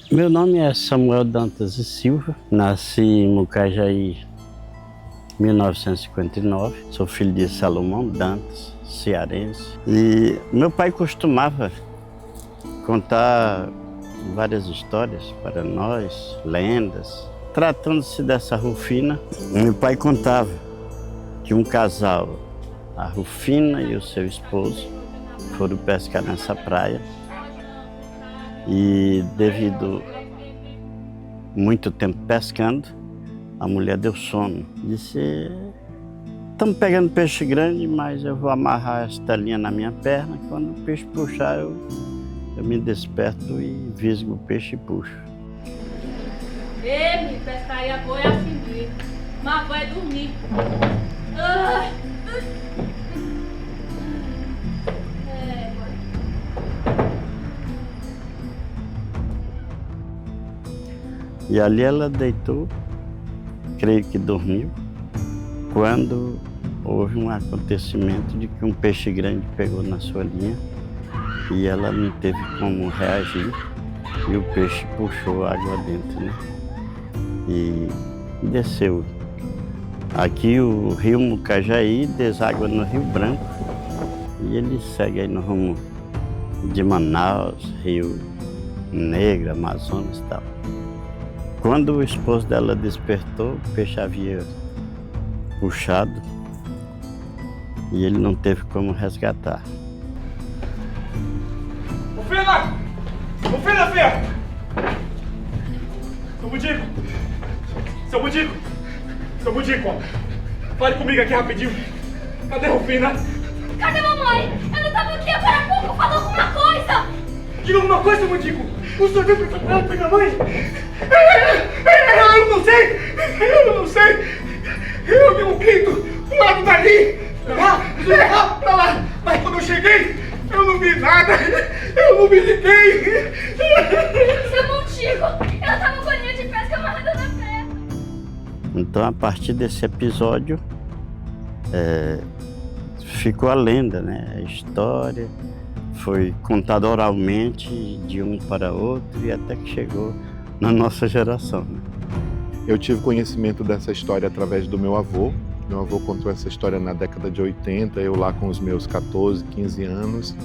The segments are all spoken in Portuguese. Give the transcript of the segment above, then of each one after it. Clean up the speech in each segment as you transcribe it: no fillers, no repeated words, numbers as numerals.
Meu nome é Samuel Dantas e Silva, nasci em Mucajaí, 1959. Sou filho de Salomão Dantas, cearense. E meu pai costumava contar várias histórias para nós, lendas. Tratando-se dessa Rufina, meu pai contava que um casal, a Rufina e o seu esposo, foram pescar nessa praia. E devido muito tempo pescando, a mulher deu sono. Disse, estamos pegando peixe grande, mas eu vou amarrar esta linha na minha perna. Quando o peixe puxar, eu me desperto e visgo o peixe e puxo. Ei, pescaria boa é assim mesmo. Mas vai dormir. E ali ela deitou, creio que dormiu, quando houve um acontecimento de que um peixe grande pegou na sua linha e ela não teve como reagir e o peixe puxou a água dentro, né? E desceu. Aqui o rio Mucajaí deságua no Rio Branco e ele segue aí no rumo de Manaus, Rio Negro, Amazonas e tal. Quando o esposo dela despertou, o peixe havia puxado e ele não teve como resgatar. Rufina! Rufina, filha! Seu Budico! Seu Budico! Seu Budico! Fale comigo aqui rapidinho. Cadê a Rufina? Cadê mamãe? Ela estava aqui agora há pouco, falou alguma coisa! Diga alguma coisa, seu Budico! O senhor viu que ela pegou a mãe? Eu não sei! Eu não sei! Eu vi um grito do lado dali! Pra lá! Mas quando eu cheguei, eu não vi nada! Eu não vi ninguém! Seu Montigo! Ela estava com a linha de pesca amarrada na perna! Então, a partir desse episódio, ficou a lenda, né? A história foi contada oralmente de um para outro e até que chegou na nossa geração, né? Eu tive conhecimento dessa história através do meu avô. Meu avô contou essa história na década de 80, eu lá com os meus 14, 15 anos.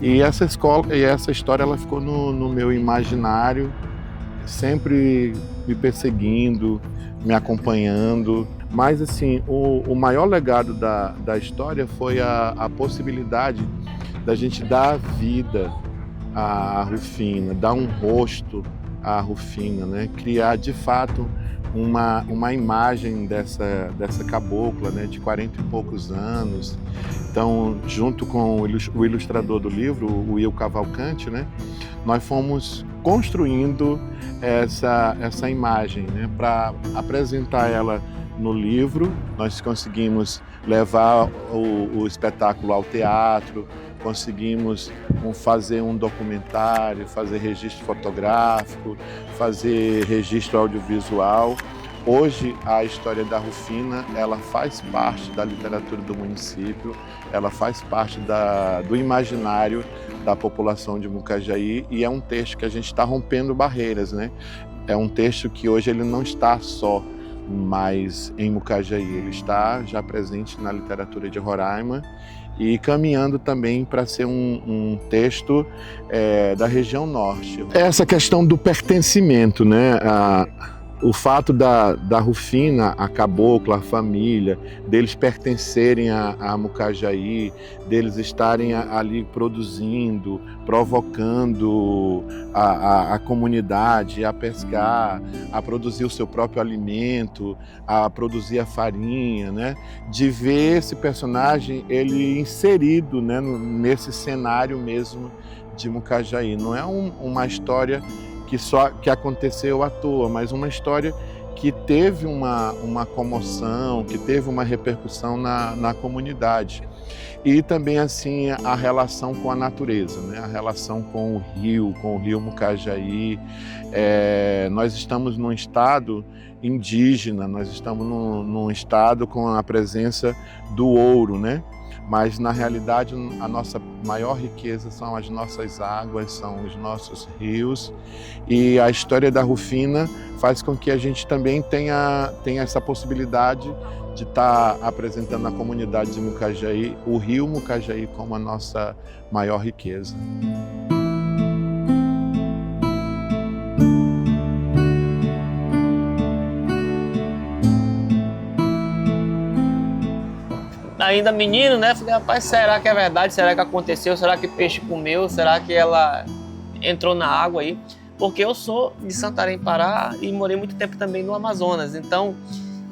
E essa história ela ficou no meu imaginário, sempre me perseguindo, me acompanhando. Mas assim, o maior legado da história foi a possibilidade da gente dar vida à Rufina, dar um rosto à Rufina, né? Criar de fato uma imagem dessa cabocla, né? De 40 e poucos anos. Então, junto com o ilustrador do livro, o Will Cavalcante, né? Nós fomos construindo essa imagem, né? Para apresentar ela no livro. Nós conseguimos levar o espetáculo ao teatro, conseguimos fazer um documentário, fazer registro fotográfico, fazer registro audiovisual. Hoje, a história da Rufina, ela faz parte da literatura do município, ela faz parte do imaginário da população de Mucajaí e é um texto que a gente está rompendo barreiras, né? É um texto que hoje ele não está só mais em Mucajaí, ele está já presente na literatura de Roraima e caminhando também para ser um texto da região norte. Essa questão do pertencimento, né? O fato da Rufina, a cabocla, a família, deles pertencerem a Mucajaí, deles estarem ali produzindo, provocando a comunidade a pescar, a produzir o seu próprio alimento, a produzir a farinha, né? De ver esse personagem ele inserido, né, nesse cenário mesmo de Mucajaí. Não é uma história que aconteceu à toa, mas uma história que teve uma comoção, que teve uma repercussão na comunidade. E também assim a relação com a natureza, né? A relação com o rio Mucajaí. Nós estamos num estado indígena, nós estamos num estado com a presença do ouro, né? Mas na realidade a nossa maior riqueza são as nossas águas, são os nossos rios, e a história da Rufina faz com que a gente também tenha essa possibilidade de estar apresentando à comunidade de Mucajaí o rio Mucajaí como a nossa maior riqueza. Ainda menino, né? Falei, rapaz, será que é verdade? Será que aconteceu? Será que peixe comeu? Será que ela entrou na água aí? Porque eu sou de Santarém, Pará, e morei muito tempo também no Amazonas. Então,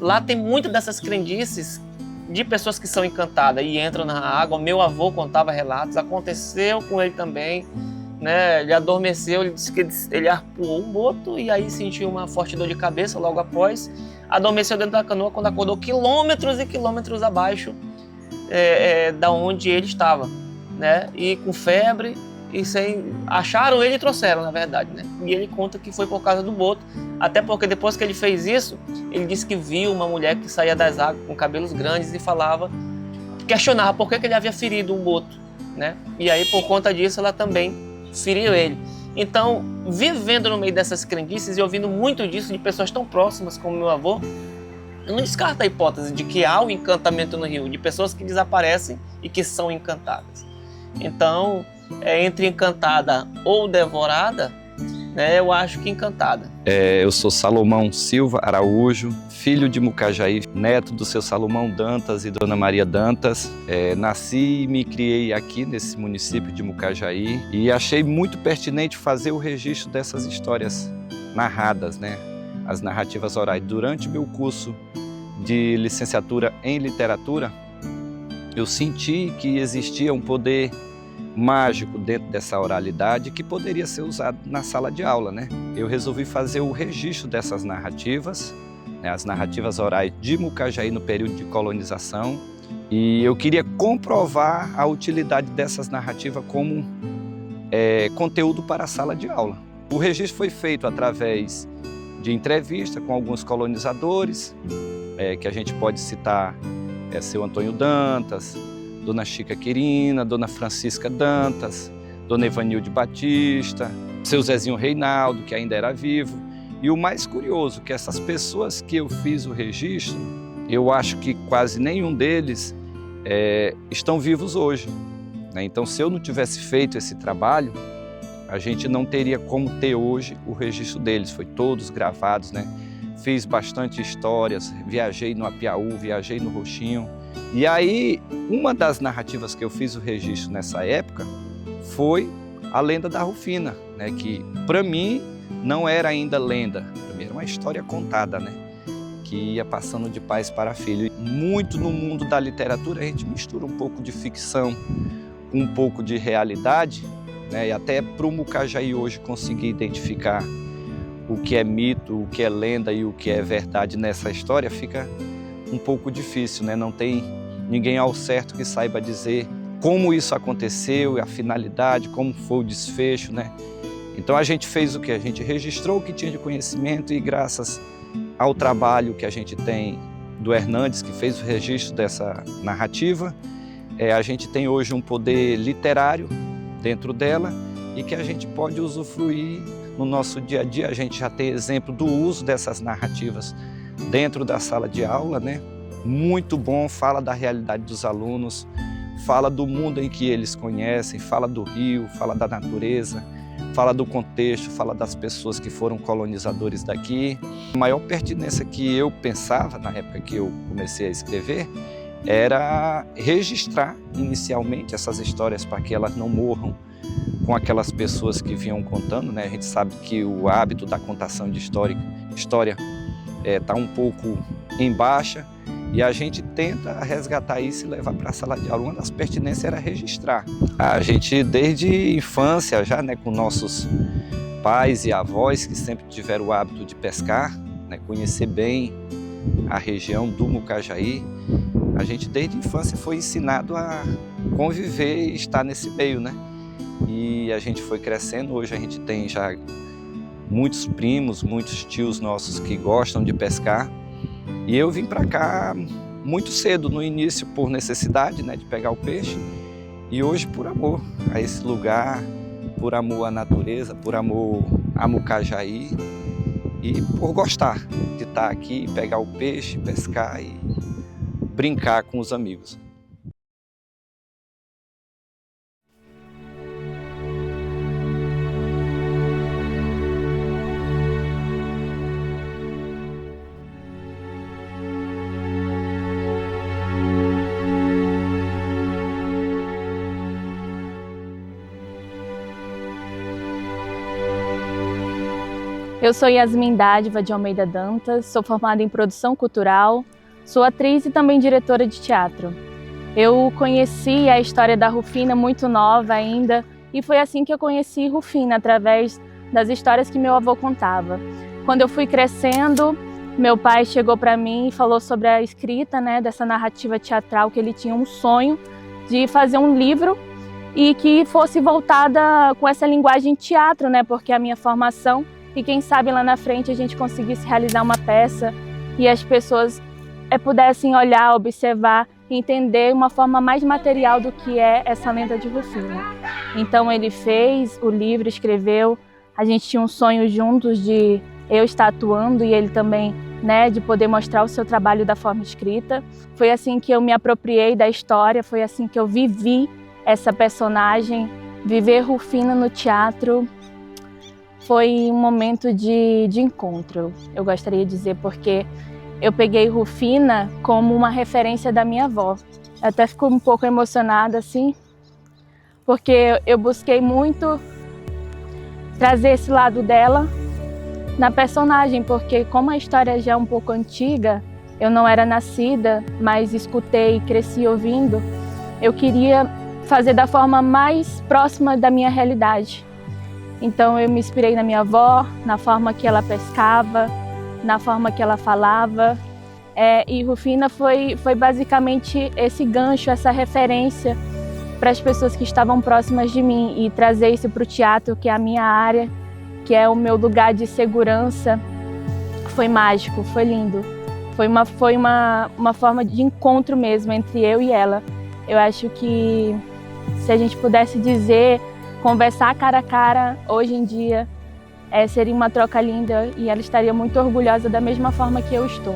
lá tem muitas dessas crendices de pessoas que são encantadas e entram na água. Meu avô contava relatos, aconteceu com ele também, né? Ele adormeceu, ele disse que ele arpoou um boto e aí sentiu uma forte dor de cabeça logo após. Adormeceu dentro da canoa quando acordou quilômetros e quilômetros abaixo da onde ele estava, né? E com febre, e acharam ele e trouxeram, na verdade, né? E ele conta que foi por causa do boto, até porque depois que ele fez isso, ele disse que viu uma mulher que saía das águas com cabelos grandes e questionava por que ele havia ferido um boto, né? E aí, por conta disso, ela também feriu ele. Então, vivendo no meio dessas crendices e ouvindo muito disso de pessoas tão próximas como meu avô, eu não descarto a hipótese de que há um encantamento no rio, de pessoas que desaparecem e que são encantadas. Então, entre encantada ou devorada, né, eu acho que encantada. Eu sou Salomão Silva Araújo, filho de Mucajaí, neto do seu Salomão Dantas e Dona Maria Dantas. Nasci e me criei aqui nesse município de Mucajaí e achei muito pertinente fazer o registro dessas histórias narradas, né? As narrativas orais. Durante o meu curso de licenciatura em literatura, eu senti que existia um poder mágico dentro dessa oralidade que poderia ser usado na sala de aula, né? Eu resolvi fazer o registro dessas narrativas, né, as narrativas orais de Mucajaí no período de colonização, e eu queria comprovar a utilidade dessas narrativas como conteúdo para a sala de aula. O registro foi feito através de entrevista com alguns colonizadores, que a gente pode citar seu Antônio Dantas, Dona Chica Quirina, Dona Francisca Dantas, Dona Evanilde Batista, seu Zezinho Reinaldo, que ainda era vivo. E o mais curioso, que essas pessoas que eu fiz o registro, eu acho que quase nenhum deles estão vivos hoje, né? Então, se eu não tivesse feito esse trabalho, a gente não teria como ter hoje o registro deles. Foi todos gravados, né? Fiz bastante histórias, viajei no Apiaú, viajei no Roxinho. E aí, uma das narrativas que eu fiz o registro nessa época foi a lenda da Rufina, né? Que para mim não era ainda lenda, para mim era uma história contada, né? Que ia passando de pais para filho. Muito no mundo da literatura a gente mistura um pouco de ficção com um pouco de realidade, né? E até para o Mucajaí hoje conseguir identificar o que é mito, o que é lenda e o que é verdade nessa história fica um pouco difícil, né? Não tem ninguém ao certo que saiba dizer como isso aconteceu, a finalidade, como foi o desfecho, né? Então a gente fez o que? A gente registrou o que tinha de conhecimento e graças ao trabalho que a gente tem do Hernandes, que fez o registro dessa narrativa, a gente tem hoje um poder literário dentro dela e que a gente pode usufruir no nosso dia a dia. A gente já tem exemplo do uso dessas narrativas dentro da sala de aula, né? Muito bom, fala da realidade dos alunos, fala do mundo em que eles conhecem, fala do rio, fala da natureza, fala do contexto, fala das pessoas que foram colonizadores daqui. A maior pertinência que eu pensava na época que eu comecei a escrever era registrar inicialmente essas histórias para que elas não morram com aquelas pessoas que vinham contando, né? A gente sabe que o hábito da contação de história está um pouco em baixa e a gente tenta resgatar isso e levar para a sala de aula. Uma das pertinências era registrar. A gente, desde infância já, né, com nossos pais e avós que sempre tiveram o hábito de pescar, né, conhecer bem a região do Mucajaí, a gente desde a infância foi ensinado a conviver e estar nesse meio, né? E a gente foi crescendo. Hoje a gente tem já muitos primos, muitos tios nossos que gostam de pescar. E eu vim para cá muito cedo, no início por necessidade, né, de pegar o peixe, e hoje por amor a esse lugar, por amor à natureza, por amor a Mucajaí e por gostar de estar aqui, pegar o peixe, pescar e brincar com os amigos. Eu sou Yasmin Dádiva de Almeida Dantas, sou formada em produção cultural, sou atriz e também diretora de teatro. Eu conheci a história da Rufina muito nova ainda e foi assim que eu conheci Rufina, através das histórias que meu avô contava. Quando eu fui crescendo, meu pai chegou para mim e falou sobre a escrita, né, dessa narrativa teatral, que ele tinha um sonho de fazer um livro e que fosse voltada com essa linguagem teatro, né, porque a minha formação, e quem sabe lá na frente a gente conseguisse realizar uma peça e as pessoas pudessem olhar, observar e entender uma forma mais material do que é essa lenda de Rufina. Então ele fez o livro, escreveu, a gente tinha um sonho juntos de eu estar atuando e ele também, né, de poder mostrar o seu trabalho da forma escrita. Foi assim que eu me apropriei da história, foi assim que eu vivi essa personagem, viver Rufina no teatro. Foi um momento de encontro, eu gostaria de dizer, porque eu peguei Rufina como uma referência da minha avó. Eu até fico um pouco emocionada assim, porque eu busquei muito trazer esse lado dela na personagem, porque como a história já é um pouco antiga, eu não era nascida, mas escutei e cresci ouvindo, eu queria fazer da forma mais próxima da minha realidade. Então eu me inspirei na minha avó, na forma que ela pescava, na forma que ela falava. E Rufina foi basicamente esse gancho, essa referência para as pessoas que estavam próximas de mim e trazer isso para o teatro, que é a minha área, que é o meu lugar de segurança. Foi mágico, foi lindo. Foi uma forma de encontro mesmo entre eu e ela. Eu acho que se a gente pudesse dizer, conversar cara a cara, hoje em dia, seria uma troca linda e ela estaria muito orgulhosa da mesma forma que eu estou.